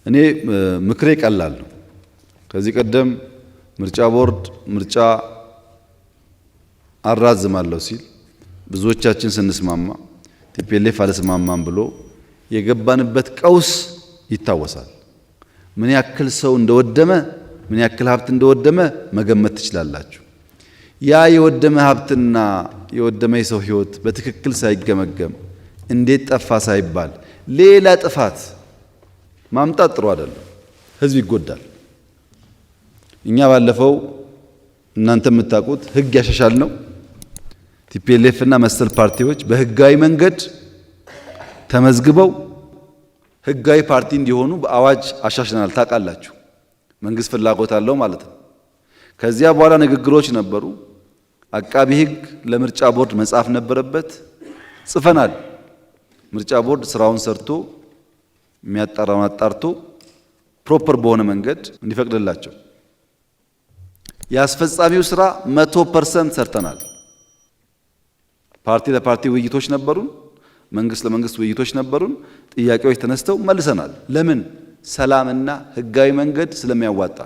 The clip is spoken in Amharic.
እኔ ምክሬ ቀላል ነው። ከዚህ ቀደም ምርጫ ቦርድ ምርጫ አራዝማለሁ ሲል ብዙዎቻችን ስንስማማ ቲፒኤልኤፍ አልስማማም ብሎ የገባንበት ቀውስ ይታወሳል። ምን ያክል ሰው እንደወደመ ምን ያክል ሀብት እንደወደመ መገመት ትችላላችሁ። ያ የወደመ ሀብትና የወደመ የሰው ሕይወት በትክክል ሳይገመገም እንዴት ጠፋ ሳይባል ሌላ ጥፋት ማምጣት ጥሩ አይደለም። ህዝብ ይጎዳል። እኛ ባለፈው እናንተ የምታውቁት ህግ ያሻሻል ነው። ቲፒኤልኤፍ እና መሰል ፓርቲዎች በህጋዊ መንገድ ተመዝግበው ህጋዊ ፓርቲ እንዲሆኑ በአዋጅ አሻሽለናል። ታውቃላችሁ፣ መንግስት ፍላጎት አለው ማለት ነው። ከዚያ በኋላ ንግግሮች ነበሩ። አቃቢ ህግ ለምርጫ ቦርድ መጻፍ ነበረበት፣ ጽፈናል። ምርጫ ቦርድ ስራውን ሰርቶ የሚያጣራውን አጣርቶ ፕሮፐር በሆነ መንገድ እንዲፈቅድላቸው የአስፈጻሚው ስራ 100% ሰርተናል። ፓርቲ ለፓርቲ ውይይቶች ነበሩን፣ መንግስት ለመንግስት ውይይቶች ነበሩን። ጥያቄዎች ተነስተው መልሰናል። ለምን? ሰላምና ህጋዊ መንገድ ስለሚያዋጣ